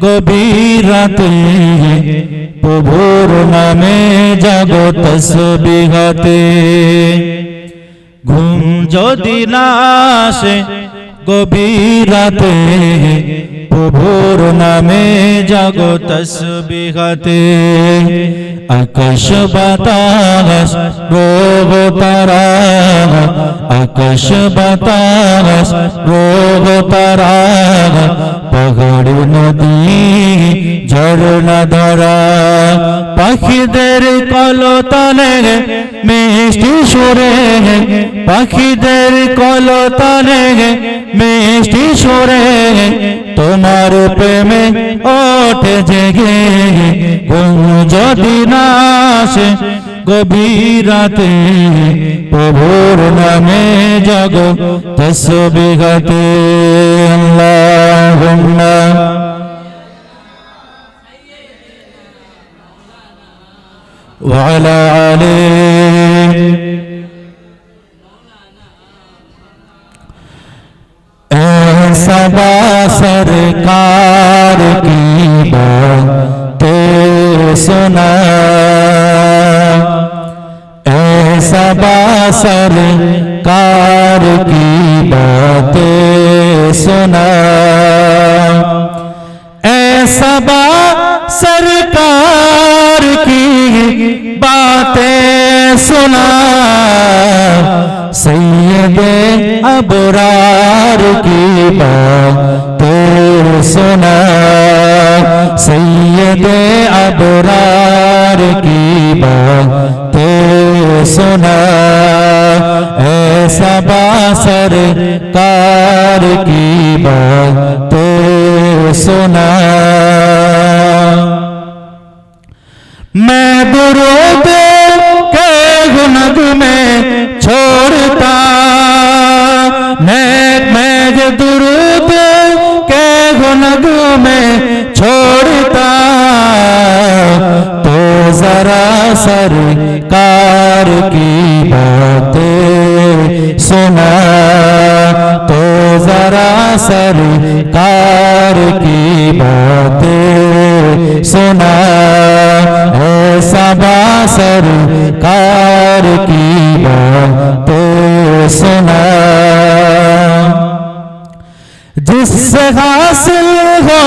গভীর রাতে প্রভুর নামে জাগো তসবিহাতে ঘুম যদি না আসে গভীর রাতে প্রভুর নামে জাগো তসবিহাতে আকাশ বাতাস গ্রহ তারা আকাশ বাতাস গ্রহ তারা পাহাড় নদী ঝরনা ধরা পাখিদের কলতানে মিষ্টি সুরে পাখিদের কলতানে মিষ্টি সুরে তোমার প্রেমে ওঠে জেগে ঘুম যদি না আসে গভীর রাতে প্রভুর নামে জাগো তসবিহাতে আল্লাহুম্মা ওয়া আলা আলিহি सबा सरकार की बातें सुना ऐसा बा सरकार की बातें सुना ऐसा बा सरकार की बातें सुना सैयदे अबरार की बातें सुना सैयदे अबरार की बातें सुना ऐसा बासरकार की बातें सुना मैं दुरूद के गुनग में छोड़ता मैं दुरूद के गुनग में छोड़ता तो जरा सरकार की बातें सुना तो जरा सरकार की बातें सुना ऐसा सरकार की बातें सुना जिससे हासिल हो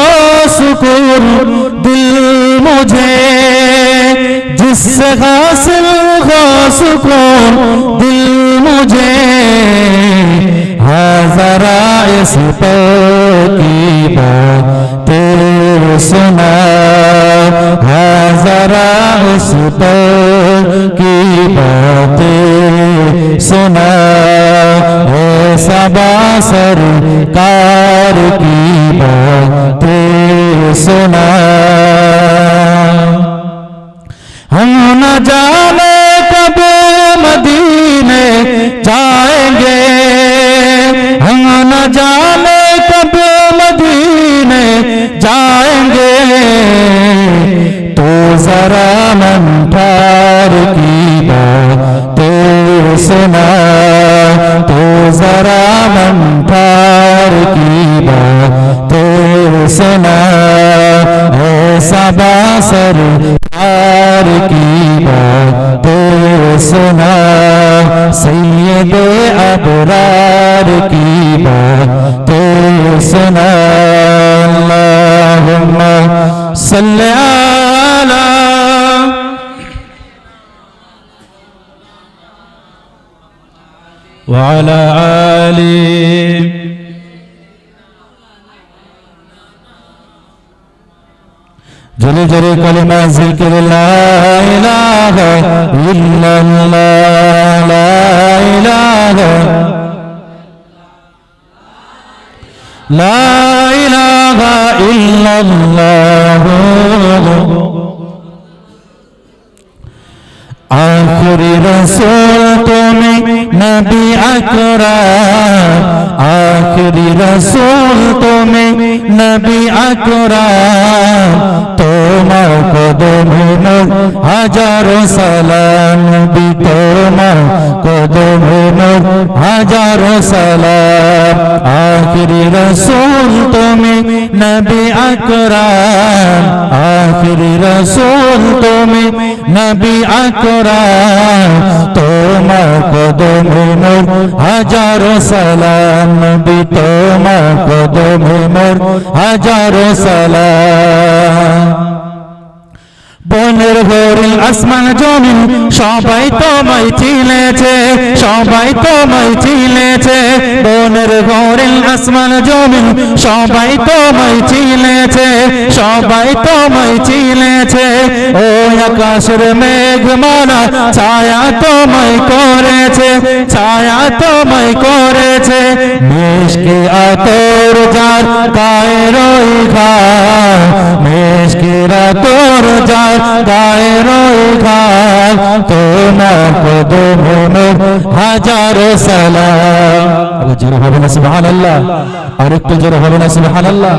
सुकून दिल मुझे जिससे हासिल हो सुकून दिल मुझे जरा इस पर की बातें सुना जरा इस पर की बातें सुना ऐसा सरकार की बातें सुना हम न जाने कब मदीने जाएंगे हम न जाने कब मदीने जाएंगे तो जरा मंठार की बातें सुना तो जरा मंठार की बातें सुना ऐसा सरकार की बातें सुना सैयदे अबरार की बातें सुना अल्लाहुम्मा सल्ली अला व अला आली जले जले कलिमा जिक्र ला इलाहा इल्लल्लाह ला इलाहा इल्लल्लाह आखिरी रसूल तुम्हें नबी अकरम आखिरी रसूल तुम्हें नबी अकरम তোমার কদমে হাজারো সালাম নবী তোমার কদমে হাজারো সালাম আখিরি রাসূল তুমি नबी अकरम आखिरी रसूल तुम्हें नबी अकरम তোমার কদমে মোর হাজারো সালাম নবী তোমার কদমে মোর হাজারো সালাম বনের ঘরে আসমান জমিন সবাই তোমায় চিনেছে সবাই তোমায় চিনেছে বনের ঘরে আসমান জমিন সবাই তোমায় চিনেছে সবাই তোমায় চিনেছে ও আকাশের মেঘমালা ছায়া তোমায় করেছে ছায়া তোমায় করেছে মিশকে আতর যার গায়ে রই ঘাম মিশকে আতর যার গায়ে রই ঘাম তোমার কদমে মোর হাজারো সালাম আবার জোরে হবে না সুবহানাল্লাহ আর একটু জোরে হবে না সুবহানাল্লাহ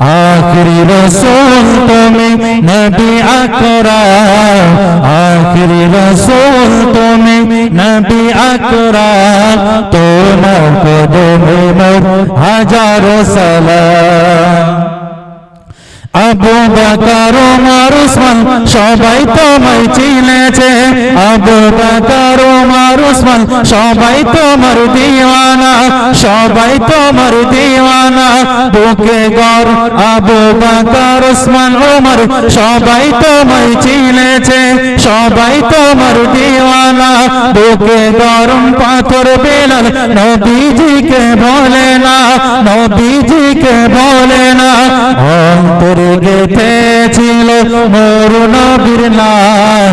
आखिरी रसूल तुम्हें नबी अकरम आखिरी रसूल तुम्हें नबी अकरम तुम्हार कदमे मोर हजारों सलाम আবু বকর ওমর উসমান সবাই তোমায় চিনেছে আবু বকর ওমর উসমান সবাই তোমার দিওয়ানা সবাই তোমার দিওয়ানা বুকে গর আবু বকর উসমান ওমর সবাই তোমায় চিনেছে সবাই তোমার দিওয়ানা বুকে গরম পাথর বেলাল নবীজিকে বলে না নবীজিকে বলে না অন্তর গেঁথেছিল মোর নবীর নাম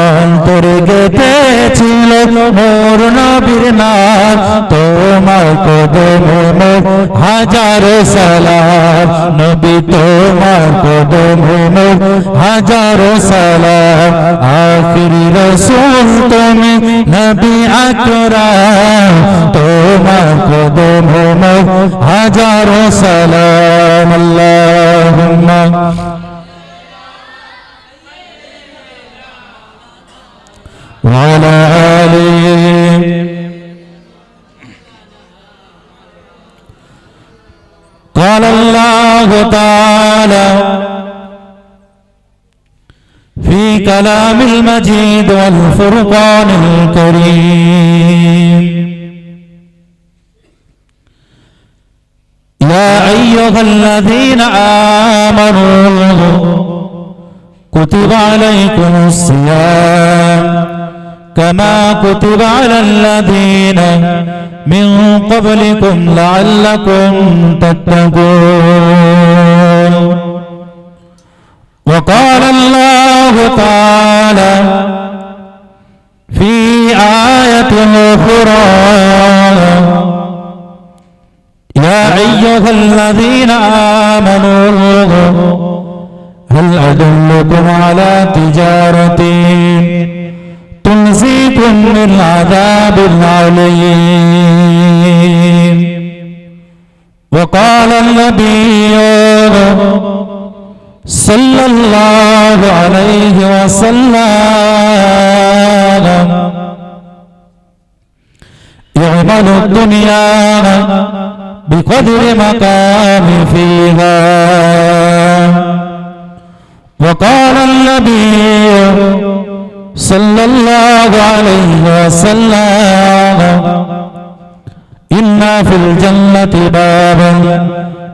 অন্তর গেঁথেছিল মোর নবীর নাম তোমার কদমে মোর হাজারো সালাম নবী তোমার কদমে মোর হাজারো সালাম আখিরি রসূল তুমি নবী আকরাম তোমার কদমে মোর হাজারো সালাম আল্লাহুম্মা وعلى آله قال الله تعالى في كلام المجيد والفرقان الكريم يا أيها الذين آمنوا كتب عليكم الصيام كما كتب على الذين من قبلكم لعلكم تتقون وقال الله تعالى في آية أخرى يا أيها الذين آمنوا هل أدلكم على تجارة تنجيكم من عذاب عليم وقال النبي صلى الله عليه وسلم اعملوا الدنيا بقدر مقام فيها وقال النبي صلى الله عليه وسلم إن في الجنة بابا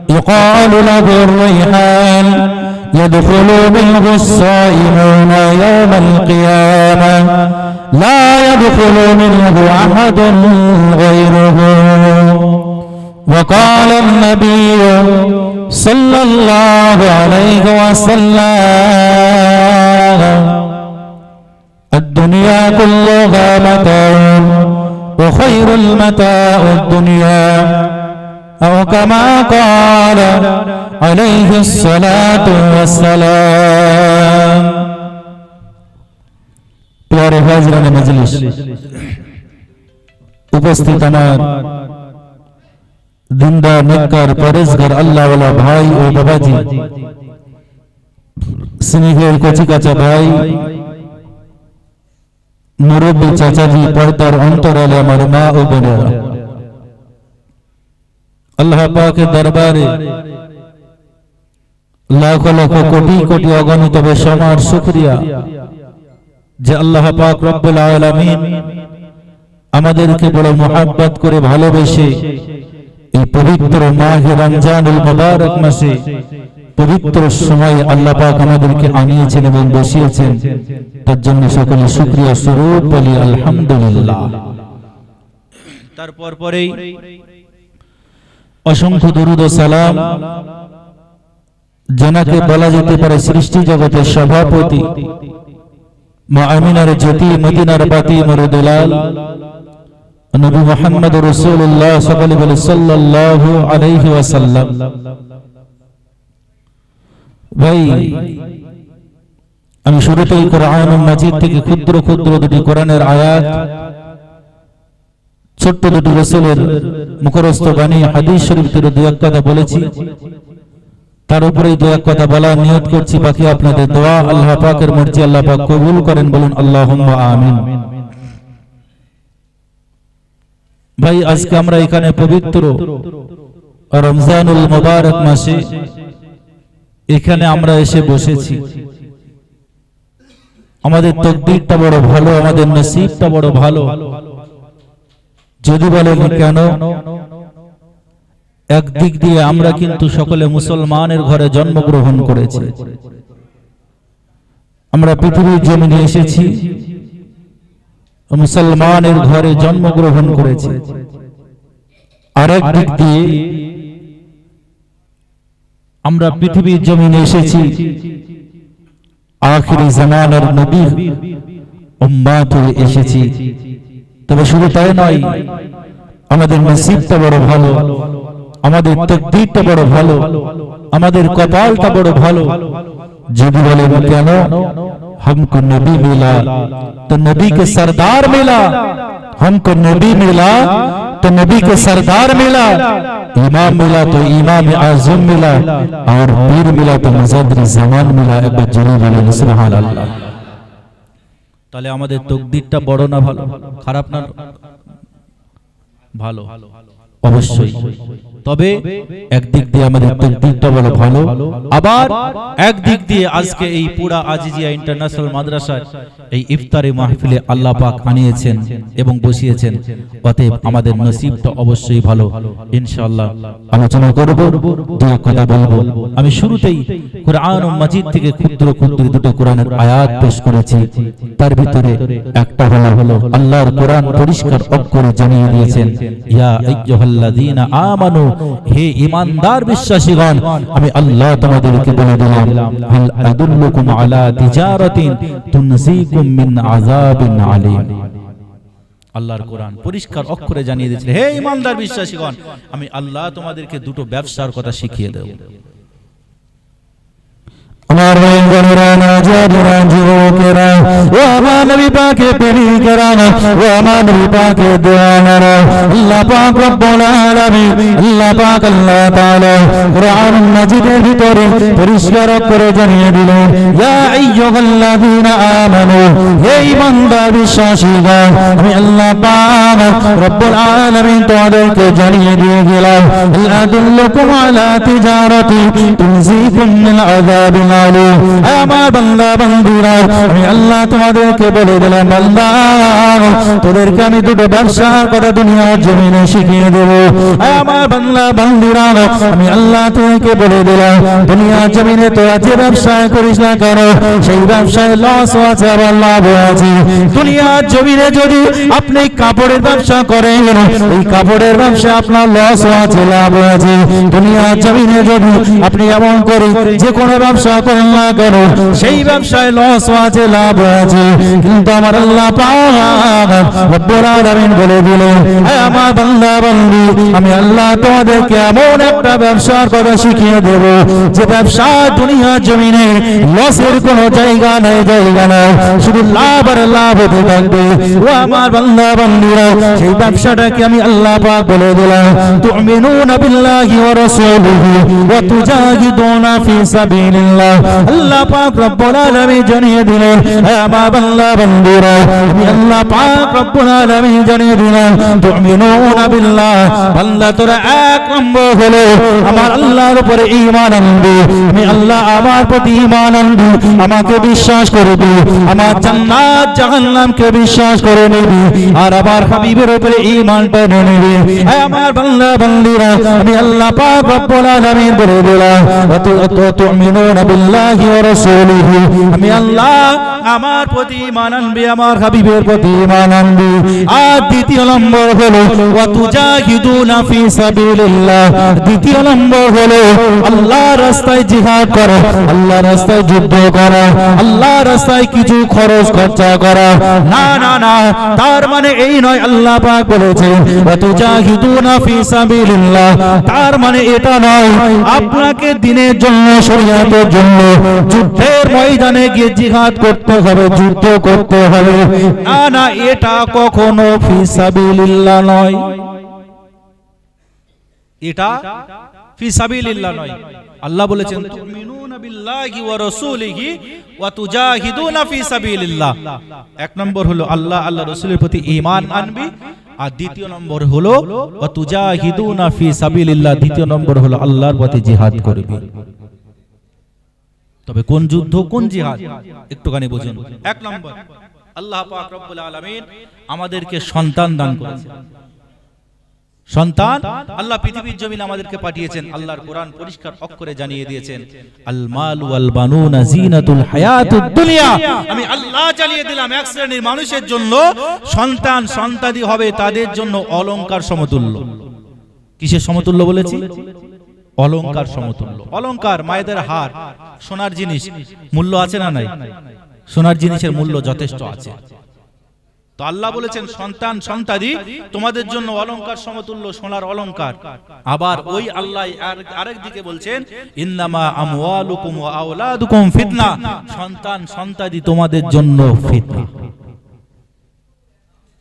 يقال له الريحان يدخل منه الصائمون يوم القيامة لا يدخل منه أحد غيره وقال النبي صلى الله عليه وسلم الدنيا كلها متاع وخير المتاع الدنيا أو كما قال عليه الصلاة والسلام प्यारे हाज़िरान मजलिस उपस्थित আমার दिनदार नेककार परेजगार अल्लाह वाला भाई और बाबाजी स्नेहेर कचि काचा भाई मुरब्बी चाचाजी पर्दार अंतराले আমার মা ও বোনেরা আল্লাহ পাকের দরবারে লাখ লাখ কোটি কোটি অগণিত বেসামার শুকরিয়া যে আল্লাহ পাক রব্বুল আলামিন আমাদেরকে বড় মুহাব্বত করে ভালোবেসে এই পবিত্র মাহে রমজানুল মুবারক মাসে পবিত্র সময়ে আল্লাহ পাক আমাদেরকে আনিয়েছেন এবং বসিয়েছেন, তার জন্য সকলে শুকরিয়া স্বরূপ বলি আলহামদুলিল্লাহ। তারপর পরেই অসংখ্য দরুদ ও সালাম যাকে বলা যেতে পারে সৃষ্টি জগতের সভাপতি, মা আমিনার জ্যোতি, মদিনার বাতি, মরুদুলাল নবী মুহাম্মদ রাসূলুল্লাহ সাল্লাল্লাহু আলাইহি ওয়াসাল্লাম। ভাই, আমি শুরুতেই কোরআনুল মাজিদ থেকে ক্ষুদ্র ক্ষুদ্র দুটি কোরআনের আয়াত, ছোট্ট দুটি রাসূলের মুখস্থ বাণী, হাদিস শরীফ থেকে দুই এক কথা বলেছি, তার উপরেই দুই এক কথা বলার নিয়ত করছি। বাকি আপনাদের দোয়া আল্লাহ পাকের মর্জি, আল্লাহ পাক কবুল করেন, বলুন আল্লাহুম্মা আমিন। ভাই, আজকে আমরা এখানে পবিত্র রমজানুল মুবারক মাসে এখানে আমরা এসে বসেছি। আমাদের তকদীরটা বড় ভালো, আমাদের নসিবটা বড় ভালো। যদি বলেন কেন, একদিক দিয়ে আমরা কিন্তু সকলে মুসলমানের ঘরে জন্মগ্রহণ করেছি, আমরা পৃথিবীর জমিনে এসেছি, মুসলমানের ঘরে জন্মগ্রহণ করেছি। আরেক দিক দিয়ে আমরা পৃথিবীর জমিনে এসেছি আখিরি জামানার নবীর উম্মত হয়ে এসেছি। তবে শুধু তাই নয়, আমাদের নসিবটা বড় ভালো, আমাদের তকদীরটা বড় ভালো, আমাদের কপালটা বড় ভালো। যদি বলেন কেন, हमको नबी मिला तो नबी के सरदार मिला, हमको नबी मिला तो नबी के सरदार मिला, इमाम मिला तो इमाम आज़म मिला, और पीर मिला तो मुजद्दिद ज़मान मिला। एक बार जरूर बोलें सुभान अल्लाह। তাহলে আমাদের তকদীরটা বড় না ভালো, খারাপ না ভালো? অবশ্যই। তবে একদিক দিয়ে আমাদের তকদীরটা বড় ভালো, আবার একদিক দিয়ে আজকে এই পুরা আজিজিয়া ইন্টারন্যাশনাল মাদ্রাসার এই ইফতারি মাহফিলে আল্লাহ পাক আনিয়েছেন এবং বসিয়েছেন। অতএব আমাদের নসিবটা অবশ্যই ভালো। ইনশাআল্লাহ আলোচনা করব, দুই কথা বলবো। আমি শুরুতেই কোরআনুল মাজিদ থেকে ক্ষুদ্র ক্ষুদ্র দুটো কোরআনের আয়াত পেশ করেছি। তার ভিতরে একটা হলো আল্লাহর কোরআন পরিষ্কার অক্ষরে জানিয়ে দিয়েছেন, ইয়া আইয়ুহাল্লাযীনা আমানু, হে ঈমানদার বিশ্বাসীগণ, আমি আল্লাহ তোমাদেরকে বলে দিলাম, হাল আদুল্লুকুম আলা তিজারাতিন তুনজিকুম মিন আযাবিন আলীম। আল্লাহর কোরআন পরিষ্কার অক্ষরে জানিয়ে দিয়েছিল, হে ঈমানদার বিশ্বাসীগণ, আমি আল্লাহ তোমাদেরকে দুটো ব্যবসার কথা শিখিয়ে দেব। আমার ভাইয়েরা, নাজারা, যুবকেরা, ও আমার নবী পাকের প্রেমিকেরা, ও আমার নবী পাকের দোয়ারা, আল্লাহ পাক রব্বুল আলামিন, আল্লাহ পাক আল্লাহ তাআলা কোরআনুল মাজিদের ভিতরে পরিষ্কার করে জানিয়ে দিলেন, ইয়া আইয়ুহাল্লাযীনা আমানু, হে ঈমানদার বিশ্বাসীগণ, আমি আল্লাহ পাক রব্বুল আলামিন তোমাদেরকে জানিয়ে দিয়ে গেলাম, আদুল্লুকুম আলা তিজারাতি তুনজিকুম মিন আযাবিন। আমার বান্দা বান্দীরা, আমি আল্লাহ তোমাদেরকে বলে দিলাম, বান্দা তোদেরকে আমি দুটো ব্যবসার কথা দুনিয়ার জমিনে শিখিয়ে দেব। আমার বান্দা বান্দীরা, আমি আল্লাহ তোমাকে বলে দিলাম, দুনিয়ার জমিনে তোরা যে ব্যবসায় করিস না কেন, সেই ব্যবসায় লস আছে আবার লাভ আছে। দুনিয়ার জমিনে যদি আপনি কাপড়ের ব্যবসা করেন, এই কাপড়ের ব্যবসা আপনার লস আছে লাভ আছে। দুনিয়ার জমিনে যদি আপনি এমন করে যে কোনো ব্যবসা করেন না কেন, সেই ব্যবসায় লস আছে লাভ আছে। কিন্তু আমার আল্লাহ পাক রব্বুল আলামিন বলে দিলেন, হে আমার বান্দা বান্দী, আমি আল্লাহ তোমাদেরকে এমন একটা ব্যবসার কথা শিখিয়ে দেব, যে ব্যবসা দুনিয়ার জমিনে লসের কোনো জায়গা নেই, জায়গা নেই, শুধু লাভ আর লাভ হতে থাকবে। ও আমার বান্দা বান্দীরা, সেই ব্যবসাটাকে আমি আল্লাহ পাক বলে দিলাম, তুমিনুনা বিল্লাহি ওয়া রাসূলিহি ওয়া তুজাহিদুনা ফি সাবিলিল্লাহ আল্লাহ পাক রব্বুল আলামিন জানিয়ে দিলেন আমার বান্দা বান্দীরা আমি আল্লাহ পাক রব্বুল আলামিন জানিয়ে দিলেন তুমিনুনা বিল্লাহ বান্দা তোরা এক নম্বর হলো আমার আল্লাহর উপরে ঈমান আনবি আমি আল্লাহ আমার প্রতি ঈমান আনবি আমাকে বিশ্বাস করবি আমার জান্নাত জাহান্নামকে বিশ্বাস করে নিবি আর আমার হাবিবের উপরে ঈমানটা এনে নিবি আমার বান্দা বান্দীরা আমি আল্লাহ পাক রব্বুল আলামিন বলে দিলাম তুমিনুনা বিল্লাহি ওয়া রাসূলিহি আমি আল্লাহ আমার প্রতি ঈমান আনবি আমার হাবিবের প্রতি ঈমান আনবি আর দ্বিতীয় নম্বর হলো ওয়া তুজাহিদুনা ফি সাবিলিল্লাহ দ্বিতীয় নম্বর হলো আল্লাহর রাস্তায় জিহাদ করা আল্লাহর রাস্তায় যুদ্ধ করা আল্লাহর রাস্তায় কিছু খরচ খরচা করা না না না তার মানে এই নয় আল্লাহ পাক বলেছেন ওয়া তুজাহিদুনা ফি সাবিলিল্লাহ তার মানে এটা নয় আপনাকে দ্বীনের জন্য শরীয়তের জন্য যুদ্ধের ময়দানে গিয়ে জিহাদ করতে হবে যুদ্ধ করতে হবে না না এটা কখনো ফি সাবিলিল্লাহ নয় এটা ফি সাবিলিল্লাহ নয় আল্লাহ বলেছেন তুমিনুনা বিল্লাহি ওয়া রাসূলিহি ওয়া তুজাহিদুনা ফি সাবিলিল্লাহ এক নম্বর হলো আল্লাহ আল্লাহ রাসূলের প্রতি ঈমান আনবি আর দ্বিতীয় নম্বর হলো ওয়া তুজাহিদুনা ফি সাবিলিল্লাহ দ্বিতীয় নম্বর হলো আল্লাহর পথে জিহাদ করবি তবে কোন যুদ্ধ কোন জিহাদ একটুখানি বুঝুন এক নম্বর আল্লাহ পাক রব্বুল আলামিন আমাদেরকে সন্তান দান করেছেন সন্তান আল্লাহ পৃথিবীর জমিনে আমাদেরকে পাঠিয়েছেন আল্লাহর কোরআন পরিষ্কার অক্ষরে জানিয়ে দিয়েছেন আল মাল ওয়াল বানুনা জিনাতুল হায়াতুদ দুনিয়া আমি আল্লাহ চালিয়ে দিলাম এক শ্রেণীর মানুষের জন্য সন্তান সন্তাদি হবে তাদের জন্য অলংকার সমতুল্য কিসের সমতুল্য বলেছি অলংকার সমতুল্য অলংকার মায়েদের হার সোনার জিনিস মূল্য আছে না নাই সোনার জিনিসের মূল্য যথেষ্ট আছে তো আল্লাহ বলেছেন সন্তান সন্তাদি তোমাদের জন্য অলংকার সমতুল্য সোনার অলংকার আবার ওই আল্লাহ আরেক দিকে বলছেন ইন্নামা আমওয়ালুকুম ওয়া আওলাদুকুম ফিতনা সন্তান সন্তাদি তোমাদের জন্য ফিতনা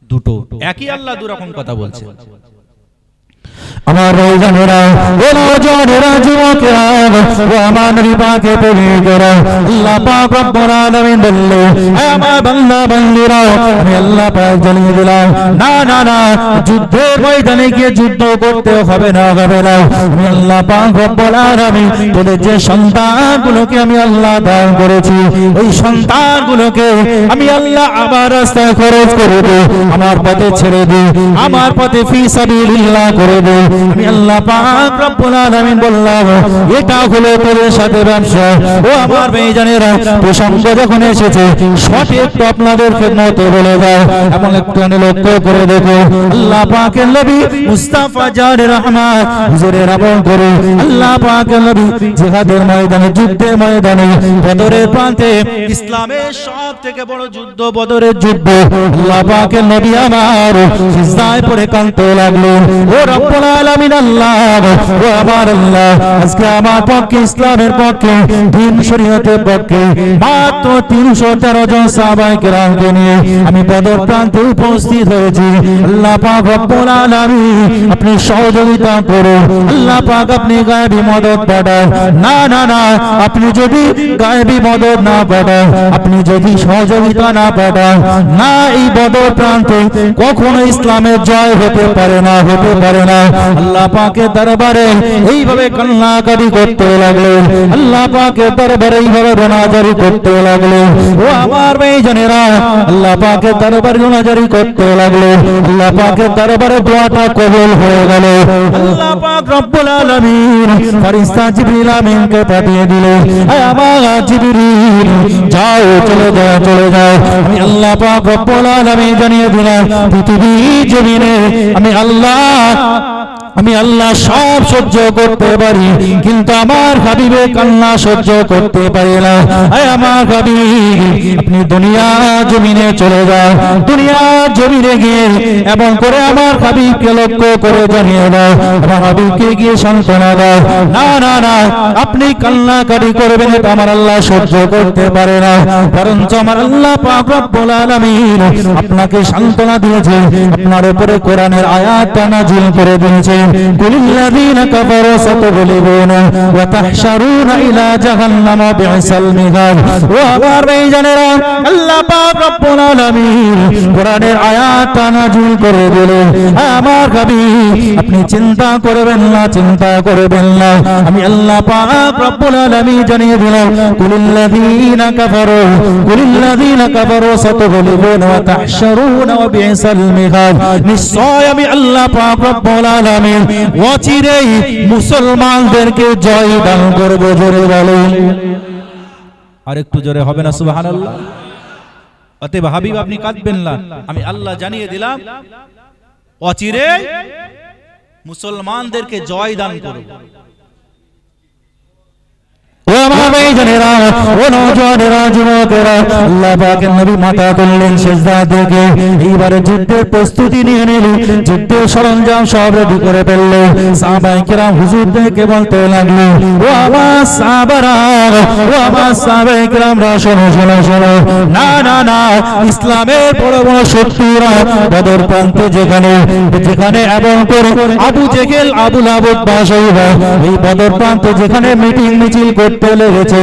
দুটো একই আল্লাহ দুই রকম কথা বলছেন আমার ভাইজানেরা ও নওজওয়ানেরা যুবকেরা ও আমার নবী পাকের প্রেমিকেরা আল্লাহ পাক রব্বুল আলামিন বললেন হে আমার বান্দা বান্দীরা আমি আল্লাহ পাক জানিয়ে দিলাম না না না যুদ্ধের ময়দানে গিয়ে যুদ্ধ করতে হবে না আমি আল্লাহ পাক রব্বুল আলামিন তোদের যে সন্তানগুলোকে আমি আল্লাহ দান করেছি ওই সন্তানগুলোকে আমি আল্লাহ আমার রাস্তায় খরচ করে দেব আমার পথে ছেড়ে দেব আমার পথে ফি সাবিলিল্লাহ করে দেব আমি আল্লাহ পাক রব্বুল আলামিন বললাম এটা হলো তোদের সাথে ব্যবসা ও আমার ভাইজানেরা প্রসঙ্গ যখন এসেছে সঠিক তো আপনাদের খেদমতে বলে দাও এমন একটু লক্ষ্য করে দেখো আল্লাহ পাকের নবী মুস্তাফা জানের রহমান হুজুরের আমল করে আল্লাহ পাকের নবী জিহাদের ময়দানে যুদ্ধের ময়দানে বদরের প্রান্তে ইসলামের সবথেকে বড় যুদ্ধ বদরের যুদ্ধ আল্লাহ পাকের নবী আমার সিজদায় পড়ে কাঁদতে লাগলেন ও রব্বুল আলামিন আল্লাহ ও আমার আল্লাহ আজকে আমার পক্ষে ইসলামের পক্ষে দ্বীন শরীয়তের পক্ষে মাত্র 313 জন সাহাবায়ে কেরামকে নিয়ে আমি বদর প্রান্তে উপস্থিত হয়েছি আল্লাহ পাক রব্বুল আলামিন আপনি সহযোগিতা করুন আল্লাহ পাক আপনি গায়েবী মদদ পাঠান না না না আপনি যদি গায়েবী মদদ না পাঠান আপনি যদি সহযোগিতা না পাঠান না এই বদর প্রান্তে কখনো ইসলামের জয় হতে পারে না আল্লাহ পাকের দরবারে এইভাবে কান্নাকাটি করতে লাগলেন আল্লাহ পাকের দরবারে এইভাবে রোনাজারি করতে লাগলেন ও আমার ভাইজানেরা আল্লাহ পাকের দরবারে রোনাজারি করতে লাগলেন আল্লাহ পাকের দরবারে দোয়াটা কবুল হয়ে গেল আল্লাহ পাক রব্বুল আলামিন ফেরেশতা জিবরিল আমিনকে পাঠিয়ে দিলেন হে আমার জিবরিল যাও চলে যাও আমি আল্লাহ পাক রব্বুল আলামিন জানিয়ে দিলাম পৃথিবীর জমিনে আমি আল্লাহ সব সহ্য করতে পারি কিন্তু আমার হাবিবের কান্না সহ্য করতে পারি না হে আমার হাবিব আপনি দুনিয়া জমিনে চলে যান দুনিয়া জমিনে গিয়ে এবং করে আমার হাবিবকে লক্ষ্য করে জানিয়ে দাও আমার হাবিবকে গিয়ে সান্ত্বনা দাও না না না আপনি কান্নাকাটি করবেন এটা আমার আল্লাহ সহ্য করতে পারে না বরঞ্চ আমার আল্লাহ পাক রব্বুল আলামিন আপনাকে সান্ত্বনা দিয়েছে আপনার উপরে কোরআনের আয়াতটা নাযিল করে দিয়েছে কুলিল্লাযীনা কাফারু সাতাগলিবুনা ওয়া তাহশারুনা ইলা জাহান্নাম বি'সাল মিহাদ। ও আমার ভাইজানেরা, আল্লাহ পাক রব্বুল আলামিন কোরআনের আয়াতটা নাযিল করে দিলেন। আমার হাবিব, আপনি চিন্তা করবেন না, চিন্তা করবেন না, আমি আল্লাহ পাক রব্বুল আলামিন জানিয়ে দিলাম, কুলিল্লাযীনা কাফারু সাতাগলিবুনা ওয়া তাহশারুনা বি'সাল মিহাদ। নিশ্চয় আমি আল্লাহ পাক রব্বুল আলামিন অচিরেই মুসলমানদেরকে জয় দান করব। জোরে বলেন, আরেকটু জোরে হবে না সুবহানাল্লাহ? অতএব হাবিব, আপনি কাঁদবেন না, আমি আল্লাহ জানিয়ে দিলাম অচিরেই মুসলমানদেরকে জয় দান করব। ও আমার ভাইজানেরা, ও নওজওয়ানেরা, যুবকেরা, আল্লাহ পাকের নবী মাথা তুললেন সিজদা থেকে। এইবারে যুদ্ধের প্রস্তুতি নিয়ে নিলেন, যুদ্ধের সরঞ্জাম সব রেডি করে ফেললো। সাহাবায়ে কেরাম হুজুরদেরকে বলতে লাগলো, ও আমার সাহাবারা, ও আমার সাহাবায়ে কেরামরা, শোনো শোনো শোনো, না না না, ইসলামের বড় বড় শত্রুরা বদর প্রান্তে যেখানে যেখানে এবং করে আবু জেহেল, আবু লাহাব, বাসাইবা, এই বদর প্রান্তে যেখানে মিটিং মিছিল করতে লেগেছে,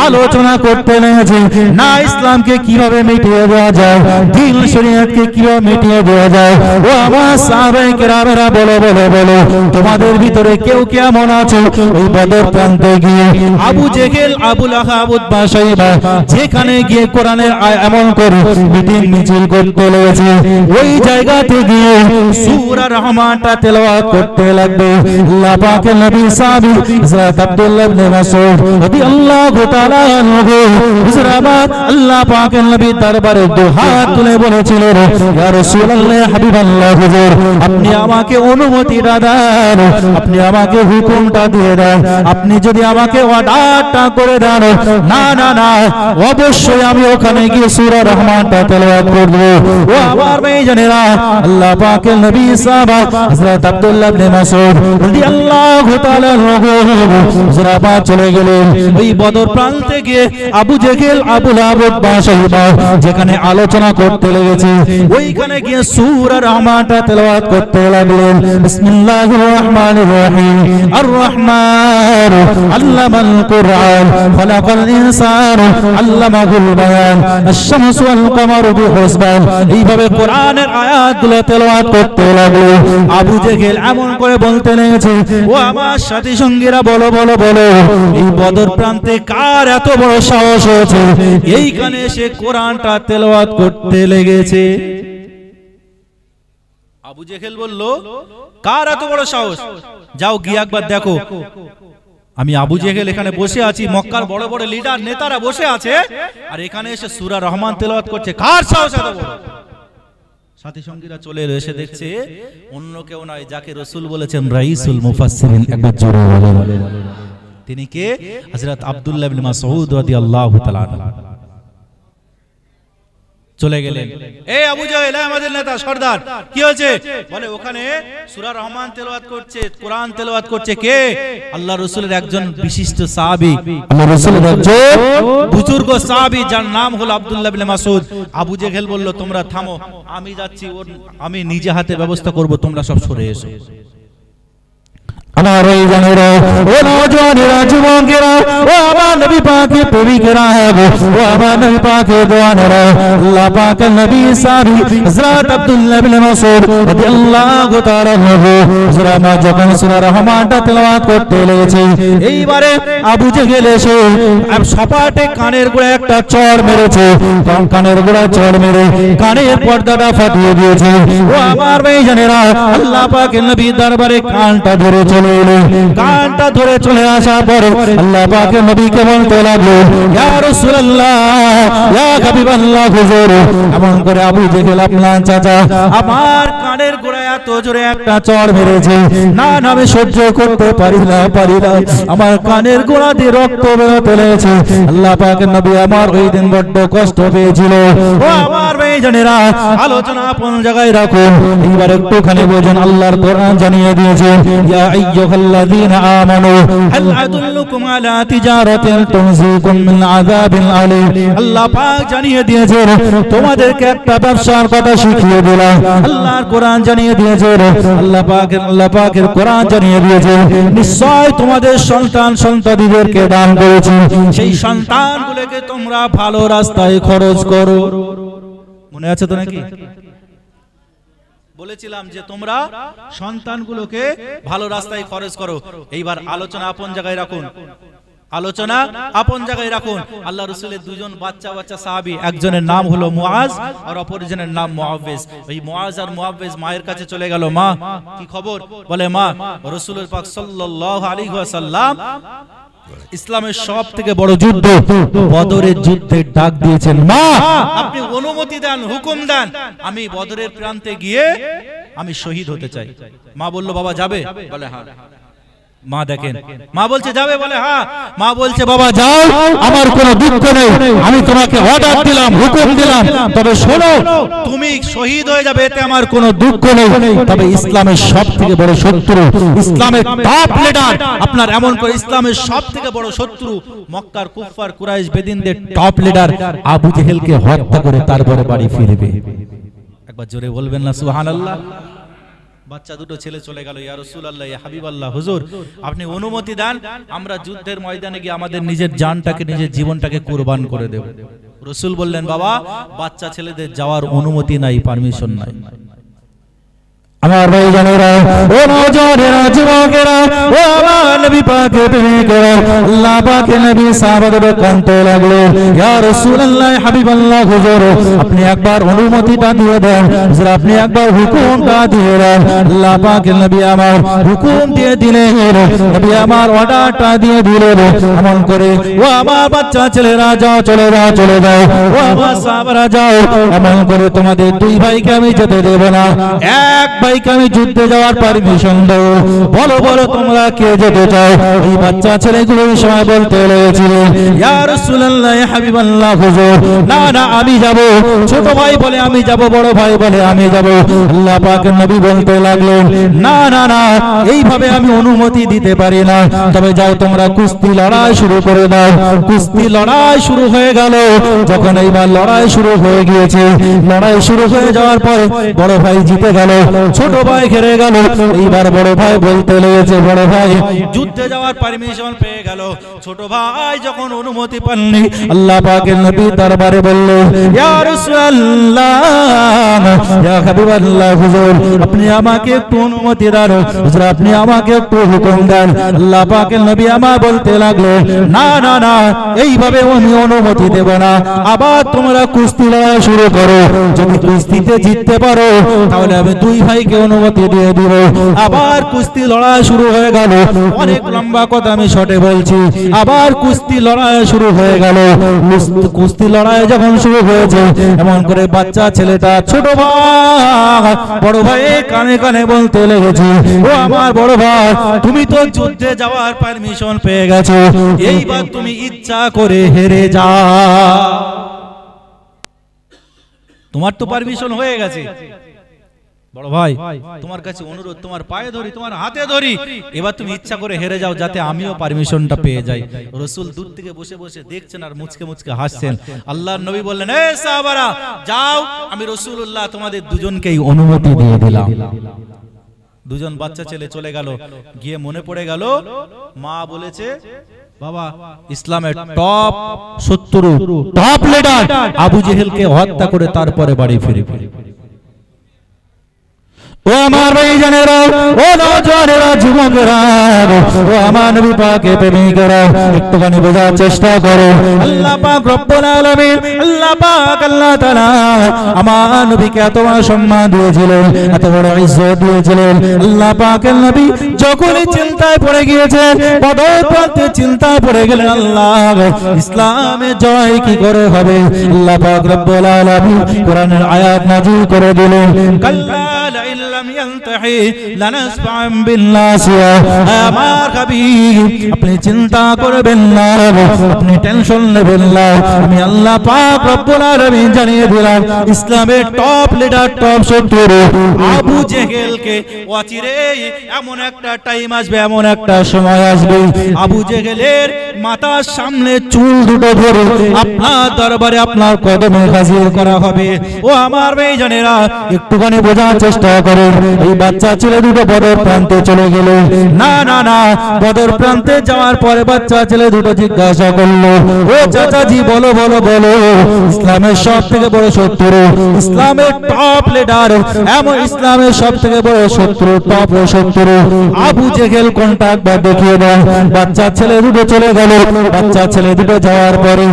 আলোচনা করতে লেগেছে, না ইসলামকে কিভাবে মিটিয়ে দেওয়া যায়, দিন শরীয়তকে কিভাবে মিটিয়ে দেওয়া যায়। ও আমার সাহাবায়ে কেরামেরা, বলো বলো বলো, তোমাদের ভিতরে কেউ কেমন আছে ওই বদর প্রান্তে গিয়ে আবু জেহেল, আবু লাহাব, বাসাইবা যেখানে গিয়ে কোরআনের এমন করে মিটিং মিছিল করতে লেগেছে, ওই জায়গাতে গিয়ে সূরা রহমানটা তেলাওয়াত করতে লাগবে। আল্লাহ পাকের নবী সাহাবী হযরত আব্দুল্লাহ ইবনে মাসউদ রাদিয়াল্লাহু তাআলা আনহু, হুজুরাবাদ আল্লাহ পাকের নবী দরবারে দুহাত তুলে বলেছিলেন, ইয়া রাসূলুল্লাহ, হাবিবাল্লাহ, হুজুর আপনি আমাকে অনুমতিটা দেন, আপনি আমাকে হুকুমটা দিয়ে দেন, আপনি যদি আমাকে অর্ডারটা করে দেন, না না না, অবশ্যই আমি ওখানে গিয়ে সূরা রহমানটা তেলাওয়াত করব। ও আমার ভাইজানেরা, আল্লাহ পাকের নবী সাহাবা হযরত আব্দুল্লাহ ইবনে মাসউদ রাদিয়াল্লাহু তাআলা আনহু হুজুরাবাদ চলে গেলেন। ওই বদর প্রান্তে গিয়ে আবু জেহেল, আবু লাহাব, বাসাইবা যেখানে আলোচনা করতে লেগেছে, ওইখানে গিয়ে সূরা রহমানটা তেলাওয়াত করতে লাগলেন। বিসমিল্লাহির রহমানির রহিম, আর রহমান আল্লামাল কুরআন, খালাকাল ইনসান আল্লামাহুল বায়ান, আশ-শামসু ওয়াল কমারু বিহুসবান। এইভাবে কোরআনের আয়াতগুলো তেলাওয়াত করতে লাগলো। আবু জেহেল এমন করে বলতে লেগেছে, ও আমার সাথী সঙ্গীরা, বলো বলো বলো, এই বদর প্রান্তে কার এত বড় সাহস হয়েছে এইখানে এসে কোরআনটা তেলাওয়াত করতে লেগেছে? আবু জেহেল বলল, কার এত বড় সাহস? যাও গিয়ে একবার দেখো, আমি আবু জেহেল এখানে বসে আছি, মক্কার বড় বড় লিডার নেতারা বসে আছে, আর এখানে এসে সূরা রহমান তেলাওয়াত করছে, কার সাহস এত বড়? সাথী সঙ্গীরা চলে এসে দেখছে অন্য কেউ নয়, যাকে রাসূল বলেছেন রাইসুল মুফাসসিরিন, একবার জোরে বলেন, তিনি কে? হযরত আব্দুল্লাহ ইবনে মাসউদ রাদিয়াল্লাহু তাআলা আনহু। চলে গেলেন, এই আবু জেহেল, আমাদের নেতা সর্দার, কি হয়েছে? বলে ওখানে সূরা রহমান তেলাওয়াত করছে, কোরআন তেলাওয়াত করছে কে? আল্লাহর রাসূলের একজন বিশিষ্ট সাহাবী, আল্লাহর রাসূলের একজন বুজুর্গ সাহাবী, যার নাম হলো আব্দুল্লাহ ইবনে মাসউদ। আবু জেহেল বলল, তোমরা থামো, আমি যাচ্ছি, আমি নিজে হাতে ব্যবস্থা করব, তোমরা সব সরে এসো। আমার এই জানেরা, ও নওজওয়ানেরা, যুবকেরা, ও আমার নবী পাকের প্রেমিকেরা, ও আমার নবী পাকের দোয়ানেরা, আল্লাহ পাকের নবী সাহাবী হযরত আব্দুল্লাহ ইবনে মাসউদ রাদিয়াল্লাহু তাআলা আনহু হুজুরামা যখন সূরা রহমানটা তেলাওয়াত করতে লেগেছে, এইবারে আবু জেহেল এসে সপাটে কানের গোড়ায় একটা চড় মেরেছে, কানের গোড়ায় চড় মেরে কানের পর্দাটা ফাটিয়ে দিয়েছে। ও আমার ভাইজানেরা, আল্লাহ পাকের নবী দরবারে কানটা ধরে চলে এলো। কানটা ধরে চলে আসার পরে আল্লাহ পাকের নবীকে বলতে লাগলো, ইয়া রাসূলুল্লাহ, ইয়া হাবিবাল্লাহ, হুজুর এমন করে আবু জেহেল আপনার চাচা আমার কানের গোড়ায় এত জোরে একটা চড় মেরেছে, না না আমি সহ্য করতে পারি না, আমার কানের গোড়া দিয়ে রক্ত বেরোতে লেগেছে। আল্লাহ পাকের নবী আমার ওই দিন বড্ড কষ্ট পেয়েছিল। ও আমার ভাইজানেরা, আলোচনা আপন জায়গায় রাখুন, এবার একটুখানি বোঝেন। আল্লাহর কোরআন জানিয়ে দিয়েছে, ইয়া আইয়ুহাল্লাযীনা আমানু হাল আদুল্লুকুম আলা তিজারাতিন তুনজিকুম মিন আযাবিন আলীম। আল্লাহ পাক জানিয়ে দিয়েছেন তোমাদেরকে একটা ব্যবসার কথা শিখিয়ে দিলাম। আল্লাহর কোরআন জানিয়ে দিয়েছেন, আল্লাহ পাকের কোরআন জানিয়ে দিয়েছেন নিশ্চয় তোমাদের সন্তান সন্ততিদেরকে দান করেছি, সেই সন্তানগুলোকে তোমরা ভালো রাস্তায় খরচ করো। মনে আছে তো নাকি? বলেছিলাম যে তোমরা সন্তানগুলোকে ভালো রাস্তায় খরচ করো। এইবার আলোচনা আপন জায়গায় রাখুন, আলোচনা আপন জায়গায় রাখুন। আল্লাহ রাসূলের দুজন বাচ্চা সাহাবী, একজনের নাম হলো মুআজ আর অপরজনের নাম মুআওয়িজ। ওই মুআজ আর মুআওয়িজ মায়ের কাছে চলে গেল, মা কি খবর? বলে মা রাসূল পাক সাল্লাল্লাহু আলাইহি ওয়াসাল্লাম ইসলামের সবথেকে বড় যুদ্ধ বদরের যুদ্ধে ডাক দিয়েছেন, মা আপনি অনুমতি দেন, হুকুম দেন, আমি বদরের প্রান্তে গিয়ে আমি শহীদ হতে চাই। মা বলল বাবা যাবে? বলে হ্যাঁ। মা দেখেন, মা বলছে যাবে? বলে হ্যাঁ। মা বলছে বাবা যাও, আমার কোনো দুঃখ নেই, আমি তোমাকে অর্ডার দিলাম, হুকুম দিলাম, তবে শোনো তুমি শহীদ হয়ে যাবে এতে আমার কোনো দুঃখ নেই, তবে ইসলামের সবথেকে বড় শত্রু, ইসলামের টপ লিডার আপনার, এমন করে ইসলামের সবথেকে বড় শত্রু মক্কার কুফফার কুরাইশ বেদিনদের টপ লিডার আবু জেহেলকে হত্যা করে তারপরে বাড়ি ফিরবে। একবার জোরে বলবেন না সুবহানাল্লাহ। বাচ্চা দুটো ছেলে চলে গেল, ইয়া রাসূলুল্লাহ, ইয়া হাবিবাল্লাহ, হুজুর আপনি অনুমতি দেন, আমরা যুদ্ধের ময়দানে গিয়ে আমাদের নিজের জানটাকে, নিজের জীবনটাকে কুরবান করে দেব। রাসূল বললেন বাবা বাচ্চা ছেলেদের যাওয়ার অনুমতি নাই, পারমিশন নাই। আমার ভাইজানেরা, ও নওজওয়ানেরা, যুবকেরা, ও আমার নবী পাকের প্রেমিকেরা, আল্লাহ পাকের নবী সাহাবাদের কাঁদতে লাগলো, ইয়া রাসূলুল্লাহ, হাবিবাল্লাহ, হুজুর আপনি একবার অনুমতিটা দিয়ে দেন, হুজুর আপনি একবার হুকুমটা দিয়ে দেন। আল্লাহ পাকের নবী আমার হুকুম দিয়ে দিলেন, নবী আমার অর্ডারটা দিয়ে দিলেন, এমন করে ও আমার বাচ্চা ছেলেরা যাও, চলে যাও, চলে যাও, ও আমার সাহাবারা যাও, এমন করে তোমাদের দুই ভাইকে আমি যেতে দেব না, এক ভাইকে আমি যুদ্ধে যাওয়ার পারমিশন দাও। বলো বলো তোমরা কে যেতে চাও? এই বাচ্চা ছেলেগুলো এই সময় বলতে লেগেছিল, ইয়া রাসূলুল্লাহ, ইয়া হাবিবাল্লাহ, হুজুর না না আমি যাব। ছোট ভাই বলে আমি যাব, বড় ভাই বলে আমি যাব। আল্লাহ পাকের নবী বলতে লাগলেন, না না না এইভাবে আমি অনুমতি দিতে পারি না, তবে যাও তোমরা কুস্তি লড়াই শুরু করে দাও। কুস্তি লড়াই শুরু হয়ে গেল। যখন এইবার লড়াই শুরু হয়ে গিয়েছে, লড়াই শুরু হয়ে যাওয়ার পর বড় ভাই জিতে গেল, ছোট ভাই হেরে গেল। এইবার বড় ভাই বলতে লেগেছে, বড় ভাই যুদ্ধে যাওয়ার পারমিশন পেয়ে গেল, ছোট ভাই যখন অনুমতি পাননি, আল্লাহ পাকের নবী দরবারে বলল, ইয়া রাসূলুল্লাহ, ইয়া হাবিবাল্লাহ, হুজুর আপনি আমাকে একটু অনুমতি দেন, হুজুর আপনি আমাকে একটু হুকুম দেন। আল্লাহ পাকের নবী আমার বলতে লাগলো, না না না এইভাবে আমি অনুমতি দেব না, আবার তোমরা কুস্তি লড়াই শুরু করো, যদি কুস্তিতে জিততে পারো তাহলে আমি দুই ভাইকে অনুমতি দিয়ে দিব। আবার কুস্তি লড়াই শুরু হয়ে গেল। অনেক লম্বা কথা আমি শর্টে বলছি। আবার কুস্তি লড়াই শুরু হয়ে গেল। কুস্তি লড়াই যখন শুরু হয়েছে, এমন করে বাচ্চা ছেলেটা ছোট ভাই বড় ভাই কানে কানে বলতে লেগেছে, ও আমার বড় ভাই তুমি তো যুদ্ধে যাওয়ার পারমিশন পেয়ে গেছো, এইবার তুমি ইচ্ছা করে হেরে যাও। তোমার তো পারমিশন হয়ে গেছে, বড় ভাই তোমার কাছে অনুরোধ, তোমার পায়ে ধরি, তোমার হাতে ধরি, এবার তুমি ইচ্ছা করে হেরে যাও যাতে আমিও পারমিশনটা পেয়ে যাই। রাসূল দূর থেকে বসে বসে দেখছেন আর মুচকে মুচকে হাসছেন। আল্লাহর নবী বললেন, এ সাহাবারা যাও, আমি রাসূলুল্লাহ তোমাদের দুজনকেই অনুমতি দিয়ে দিলাম। দুজন বাচ্চা ছেলে চলে গেল, গিয়ে মনে পড়ে গেল মা বলেছে, বাবা ইসলামের টপ শত্রু, টপ লিডার আবু জেহেলকে হত্যা করে তারপরে বাড়ি ফিরবে। ও আমার ভাইজানেরা, ও নওজওয়ানেরা, যুবকেরা, ও আমার নবী পাকের প্রেমিকেরা, একটুখানি বোঝার চেষ্টা করো। আল্লাহ পাক রব্বুল আলামিন, আল্লাহ পাক আল্লাহ তাআলা আমার নবীকে এত বড় সম্মান দিয়েছিলেন, এত বড় ইজ্জত দিয়েছিলেন। আল্লাহ পাকের নবী যখনই চিন্তায় পড়ে গিয়েছেন, বদর প্রান্তে চিন্তায় পড়ে গেলেন, আল্লাহ ইসলামে জয় কি করে হবে। আল্লাহ পাক রব্বুল আলামিন কোরআনের আয়াত নাযিল করে দিলেন, কাল্লা লা লাম ইয়ানতাহি লানাসফা'আন বিন-নাসিয়া। আমার হাবিব আপনি চিন্তা করবেন না, আপনি টেনশন নেবেন না, আমি আল্লাহ পাক রব্বুল আলামিন জানিয়ে দিলাম ইসলামের টপ লিডার, টপ শত্রু আবু জেহেলকে অচিরেই এমন একটা টাইম আসবে, এমন একটা সময় আসবে আবু জেহেলের মাথার সামনে চুল দুটো ধরে আপনার দরবারে আপনার কদমে হাজির করা হবে। ও আমার ভাইজানেরা একটুখানি বোঝার চেষ্টা করেন, এই বাচ্চা ছেলে দুটো বদর প্রান্তে চলে গেল। না না না, বদর প্রান্তে যাওয়ার পরে বাচ্চা ছেলে দুটো জিজ্ঞাসা করলো, ও চাচাজি বলো বলো বলো, ইসলামের সব থেকে বড় শত্রু, ইসলামের টপ লিডার, এমন ইসলামের সব থেকে বড় শত্রু, টপ শত্রু আবু জেহেল কোনটা একবার দেখিয়ে দাও। বাচ্চা ছেলে দুটো চলে গেল। বাচ্চা ছেলে দুটো যাওয়ার পরে